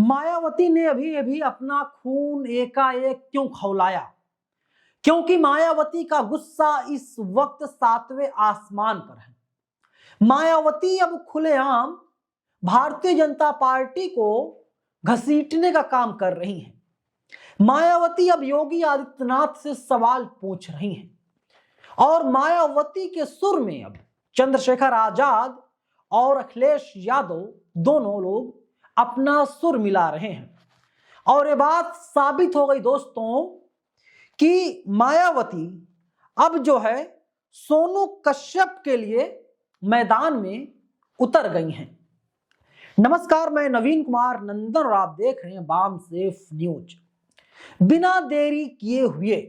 मायावती ने अभी अभी अपना खून एकाएक क्यों खौलाया? क्योंकि मायावती का गुस्सा इस वक्त 7वें आसमान पर है। मायावती अब खुलेआम भारतीय जनता पार्टी को घसीटने का काम कर रही हैं। मायावती अब योगी आदित्यनाथ से सवाल पूछ रही हैं और मायावती के सुर में अब चंद्रशेखर आजाद और अखिलेश यादव दोनों लोग अपना सुर मिला रहे हैं। और ये बात साबित हो गई दोस्तों कि मायावती अब जो है सोनू कश्यप के लिए मैदान में उतर गई हैं। नमस्कार, मैं नवीन कुमार नंदन और आप देख रहे हैं बाम सेफ न्यूज। बिना देरी किए हुए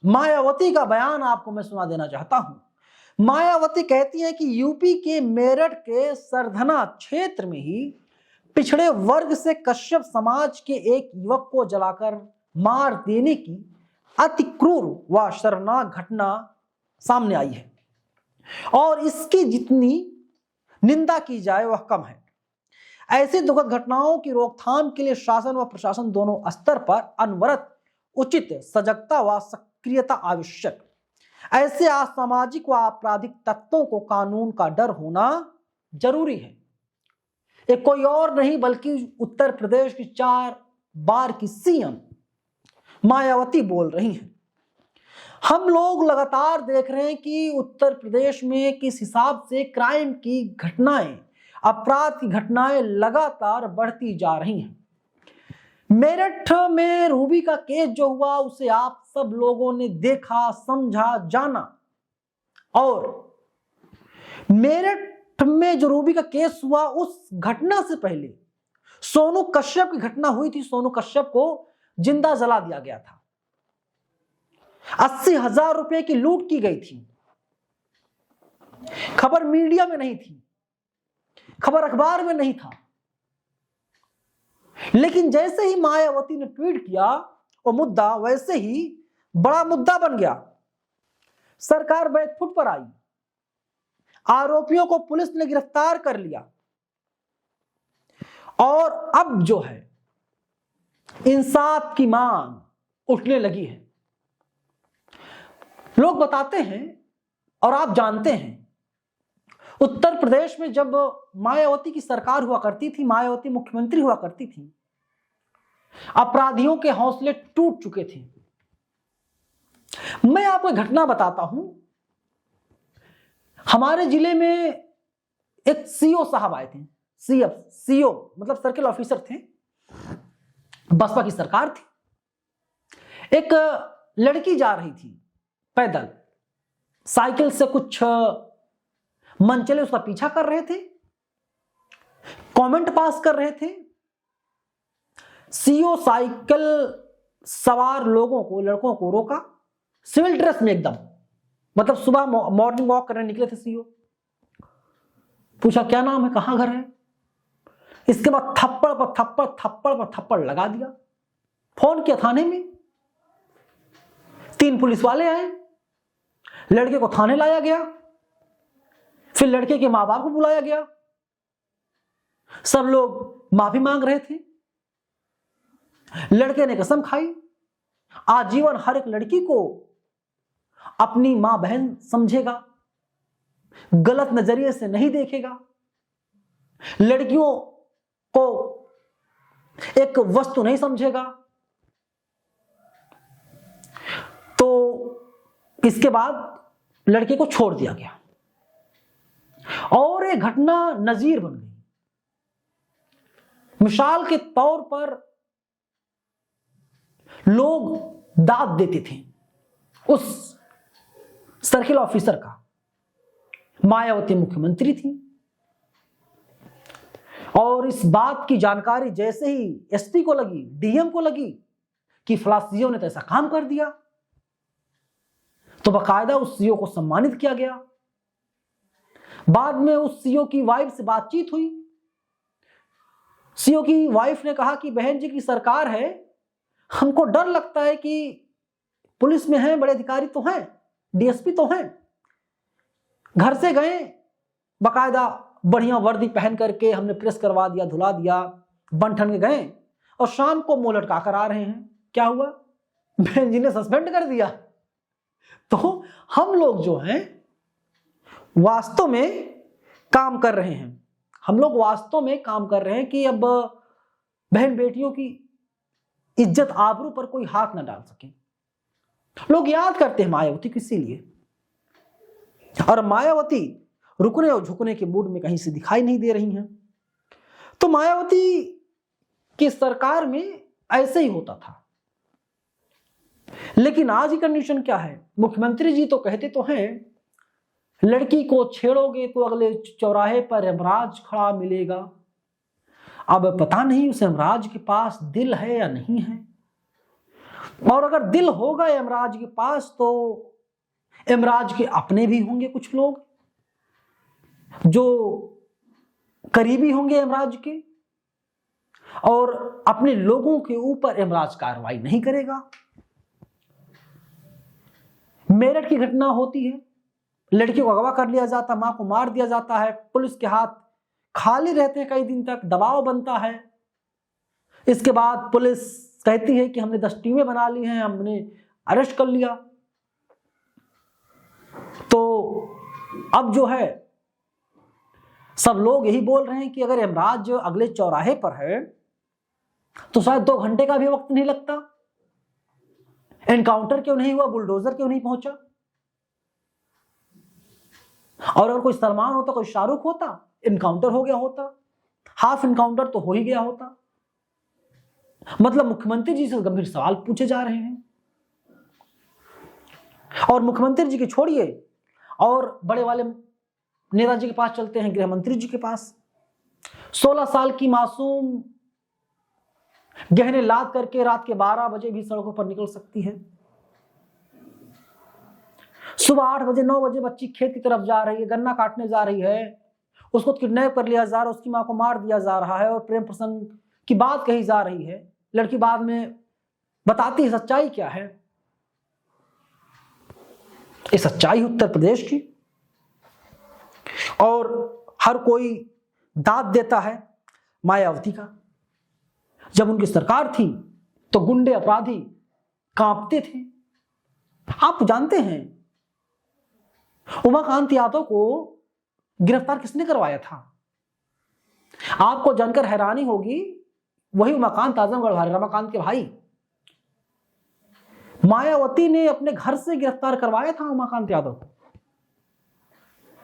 मायावती का बयान आपको मैं सुना देना चाहता हूं। मायावती कहती है कि यूपी के मेरठ के सरधना क्षेत्र में ही पिछड़े वर्ग से कश्यप समाज के एक युवक को जलाकर मार देने की अति क्रूर व शर्मनाक घटना सामने आई है और इसकी जितनी निंदा की जाए वह कम है। ऐसी दुखद घटनाओं की रोकथाम के लिए शासन व प्रशासन दोनों स्तर पर अनवरत उचित सजगता व सक्रियता आवश्यक। ऐसे असामाजिक व आपराधिक तत्वों को कानून का डर होना जरूरी है। ये कोई और नहीं बल्कि उत्तर प्रदेश की 4 बार की सीएम मायावती बोल रही हैं। हम लोग लगातार देख रहे हैं कि उत्तर प्रदेश में किस हिसाब से क्राइम की घटनाएं, अपराध की घटनाएं लगातार बढ़ती जा रही हैं। मेरठ में रूबी का केस जो हुआ उसे आप सब लोगों ने देखा, समझा, जाना। और मेरठ में जो रूबी का केस हुआ उस घटना से पहले सोनू कश्यप की घटना हुई थी। सोनू कश्यप को जिंदा जला दिया गया था। 80,000 रुपए की लूट की गई थी। खबर मीडिया में नहीं थी, खबर अखबार में नहीं था, लेकिन जैसे ही मायावती ने ट्वीट किया वो मुद्दा वैसे ही बड़ा मुद्दा बन गया। सरकार बैकफुट पर आई, आरोपियों को पुलिस ने गिरफ्तार कर लिया और अब जो है इंसाफ की मांग उठने लगी है। लोग बताते हैं और आप जानते हैं, उत्तर प्रदेश में जब मायावती की सरकार हुआ करती थी, मायावती मुख्यमंत्री हुआ करती थी, अपराधियों के हौसले टूट चुके थे। मैं आपको एक घटना बताता हूं। हमारे जिले में एक सीओ साहब आए थे। सीओ मतलब सर्किल ऑफिसर थे, बसपा की सरकार थी। एक लड़की जा रही थी पैदल, साइकिल से कुछ मनचले उसका पीछा कर रहे थे, कमेंट पास कर रहे थे। सीओ साइकिल सवार लोगों को, लड़कों को रोका, सिविल ड्रेस में एकदम, मतलब सुबह मॉर्निंग वॉक करने निकले थे सीओ। पूछा क्या नाम है, कहां घर है। इसके बाद थप्पड़ पर थप्पड़, थप्पड़ पर थप्पड़ लगा दिया। फोन किया थाने में, 3 पुलिस वाले आए, लड़के को थाने लाया गया, फिर लड़के के मां बाप को बुलाया गया। सब लोग माफी मांग रहे थे। लड़के ने कसम खाई आजीवन हर एक लड़की को अपनी मां बहन समझेगा, गलत नजरिए से नहीं देखेगा, लड़कियों को एक वस्तु नहीं समझेगा। तो इसके बाद लड़के को छोड़ दिया गया और एक घटना नजीर बन गई। मिसाल के तौर पर लोग दाद देते थे उस सर्किल ऑफिसर का। मायावती मुख्यमंत्री थी और इस बात की जानकारी जैसे ही एसपी को लगी, डीएम को लगी कि फलासीओ ने तो ऐसा काम कर दिया, तो बाकायदा उस सीओ को सम्मानित किया गया। बाद में उस सीओ की वाइफ से बातचीत हुई। सीओ की वाइफ ने कहा कि बहन जी की सरकार है, हमको डर लगता है कि पुलिस में हैं, बड़े अधिकारी तो हैं, डीएसपी तो हैं। घर से गए, बाकायदा बढ़िया वर्दी पहन करके हमने प्रेस करवा दिया, धुला दिया, बन ठन के गए और शाम को मुंह लटका कर आ रहे हैं। क्या हुआ? बहन जी ने सस्पेंड कर दिया। तो हम लोग जो हैं वास्तव में काम कर रहे हैं, हम लोग वास्तव में काम कर रहे हैं कि अब बहन बेटियों की इज्जत आबरू पर कोई हाथ ना डाल सके। लोग याद करते हैं मायावती को इसीलिए, और मायावती रुकने और झुकने के मूड में कहीं से दिखाई नहीं दे रही हैं। तो मायावती की सरकार में ऐसे ही होता था। लेकिन आज की कंडीशन क्या है? मुख्यमंत्री जी तो कहते तो हैं लड़की को छेड़ोगे तो अगले चौराहे पर यमराज खड़ा मिलेगा। अब पता नहीं उस यमराज के पास दिल है या नहीं है, और अगर दिल होगा यमराज के पास तो यमराज के अपने भी होंगे कुछ लोग जो करीबी होंगे यमराज के, और अपने लोगों के ऊपर यमराज कार्रवाई नहीं करेगा। मेरठ की घटना होती है, लड़की को अगवा कर लिया जाता, मां को मार दिया जाता है, पुलिस के हाथ खाली रहते हैं कई दिन तक, दबाव बनता है। इसके बाद पुलिस कहती है कि हमने 10 टीमें बना ली हैं, हमने अरेस्ट कर लिया। तो अब जो है सब लोग यही बोल रहे हैं कि अगर यमराज अगले चौराहे पर है तो शायद 2 घंटे का भी वक्त नहीं लगता। एनकाउंटर क्यों नहीं हुआ? बुलडोजर क्यों नहीं पहुंचा? और अगर कोई सलमान होता, कोई शाहरुख होता, एनकाउंटर हो गया होता, हाफ एनकाउंटर तो हो ही गया होता। मतलब मुख्यमंत्री जी से गंभीर सवाल पूछे जा रहे हैं, और मुख्यमंत्री जी की छोड़िए और बड़े वाले नेताजी के पास चलते हैं, गृह मंत्री जी के पास। 16 साल की मासूम गहने लाद करके रात के 12 बजे भी सड़कों पर निकल सकती है। सुबह 8 बजे 9 बजे बच्ची खेत की तरफ जा रही है, गन्ना काटने जा रही है, उसको किडनैप कर लिया जा रहा है, उसकी मां को मार दिया जा रहा है, और प्रेम प्रसंग की बात कही जा रही है। लड़की बाद में बताती है सच्चाई क्या है। ये सच्चाई उत्तर प्रदेश की, और हर कोई दाद देता है मायावती का। जब उनकी सरकार थी तो गुंडे अपराधी कांपते थे। आप जानते हैं उमाकांत यादव को गिरफ्तार किसने करवाया था? आपको जानकर हैरानी होगी, वही उमाकांत आजमगढ़ वाले रमाकांत के भाई मायावती ने अपने घर से गिरफ्तार करवाया था उमाकांत यादव को।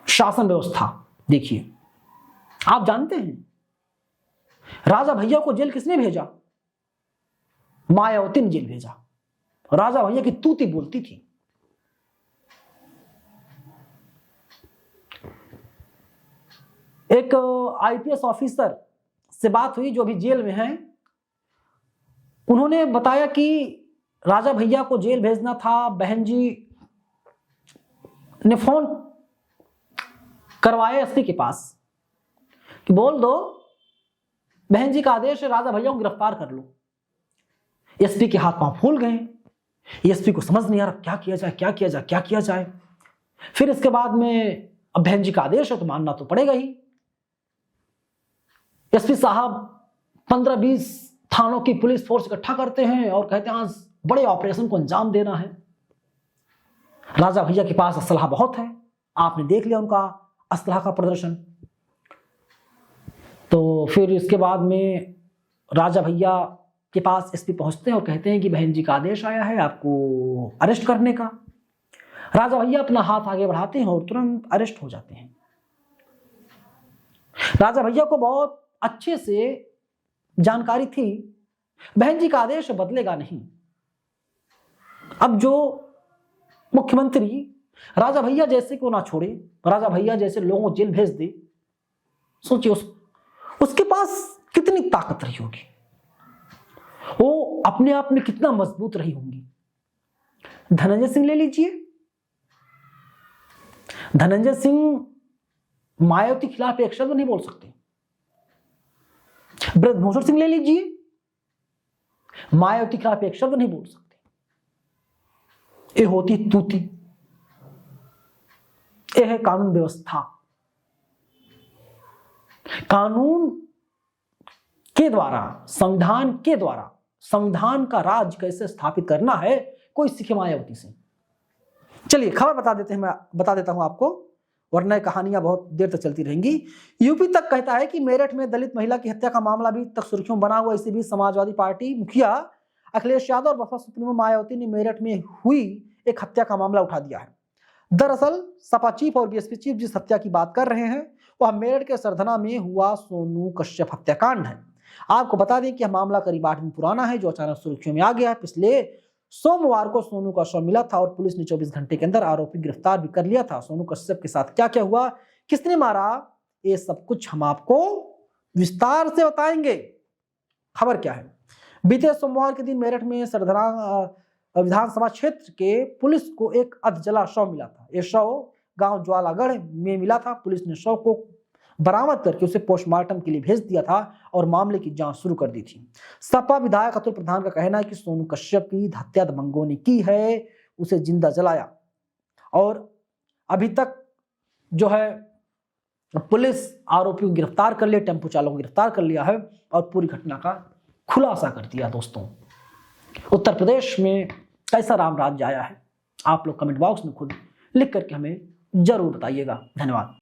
शासन व्यवस्था देखिए। आप जानते हैं राजा भैया को जेल किसने भेजा? मायावती ने जेल भेजा। राजा भैया की तूती बोलती थी। एक आईपीएस ऑफिसर से बात हुई जो अभी जेल में हैं। उन्होंने बताया कि राजा भैया को जेल भेजना था, बहन जी ने फोन करवाया एसपी के पास कि बोल दो बहन जी का आदेश है, राजा भैया को गिरफ्तार कर लो। एसपी के हाथ पांव फूल गए। एसपी को समझ नहीं आ रहा क्या किया जाए, क्या किया जाए, क्या किया जाए। फिर इसके बाद में अब बहन जी का आदेश है तो मानना तो पड़ेगा ही। एसपी साहब 15-20 थानों की पुलिस फोर्स इकट्ठा करते हैं और कहते हैं आज बड़े ऑपरेशन को अंजाम देना है। राजा भैया के पास असलहा बहुत है, आपने देख लिया उनका असलहा का प्रदर्शन। तो फिर इसके बाद में राजा भैया के पास एसपी पहुंचते हैं और कहते हैं कि बहन जी का आदेश आया है आपको अरेस्ट करने का। राजा भैया अपना हाथ आगे बढ़ाते हैं और तुरंत अरेस्ट हो जाते हैं। राजा भैया को बहुत अच्छे से जानकारी थी बहन जी का आदेश बदलेगा नहीं। अब जो मुख्यमंत्री राजा भैया जैसे को ना छोड़े, राजा भैया जैसे लोगों को जेल भेज दे, सोचिए उसके पास कितनी ताकत रही होगी, वो अपने आप में कितना मजबूत रही होंगी। धनंजय सिंह ले लीजिए। धनंजय सिंह मायावती के खिलाफ एक शब्द नहीं बोल सकते। ब्रजभूषण सिंह ले लीजिए, मायावती के खिलाफ एक शब्द नहीं बोल सकते। ये होती तूती, ये है कानून व्यवस्था। कानून के द्वारा, संविधान के द्वारा संविधान का राज कैसे स्थापित करना है, कोई सीखे मायावती से। चलिए खबर बता देता हूं आपको, वरना कहानियां बहुत देर तक चलती रहेंगी। यूपी तक कहता है कि मेरठ में दलित महिला की हत्या का मामला भी तक सुर्खियों बना हुआ। इसी बीच समाजवादी पार्टी मुखिया अखिलेश यादव और बसपा सुप्रीमो मायावती ने मेरठ में हुई एक हत्या का मामला उठा दिया है। दरअसल सपा चीफ और बीएसपी चीफ जिस हत्या की बात कर रहे हैं वह मेरठ के सरधना में हुआ सोनू कश्यप हत्याकांड है। आपको बता दें कि यह मामला करीब 8 दिन पुराना है, जो अचानक सुर्खियों में आ गया है। पिछले सोमवार को सोनू का शव मिला था और पुलिस ने 24 घंटे के अंदर आरोपी गिरफ्तार भी कर लिया था। सोनू कश्यप के साथ क्या क्या हुआ, किसने मारा, ये सब कुछ हम आपको विस्तार से बताएंगे। खबर क्या है, बीते सोमवार के दिन मेरठ में सरधना विधानसभा क्षेत्र के पुलिस को एक अधजला शव मिला था। यह शव गांव ज्वालागढ़ में मिला था। पुलिस ने शव को बरामद करके उसे पोस्टमार्टम के लिए भेज दिया था और मामले की जांच शुरू कर दी थी। सपा विधायक अतुल प्रधान का कहना है कि सोनू कश्यप की हत्या दबंगों ने की है, उसे जिंदा जलाया और अभी तक जो है पुलिस आरोपी को गिरफ्तार कर लिया, टेम्पो चालक को गिरफ्तार कर लिया है और पूरी घटना का खुलासा कर दिया। दोस्तों, उत्तर प्रदेश में कैसा राम राज्य आया है, आप लोग कमेंट बॉक्स में खुद लिख करके हमें जरूर बताइएगा। धन्यवाद।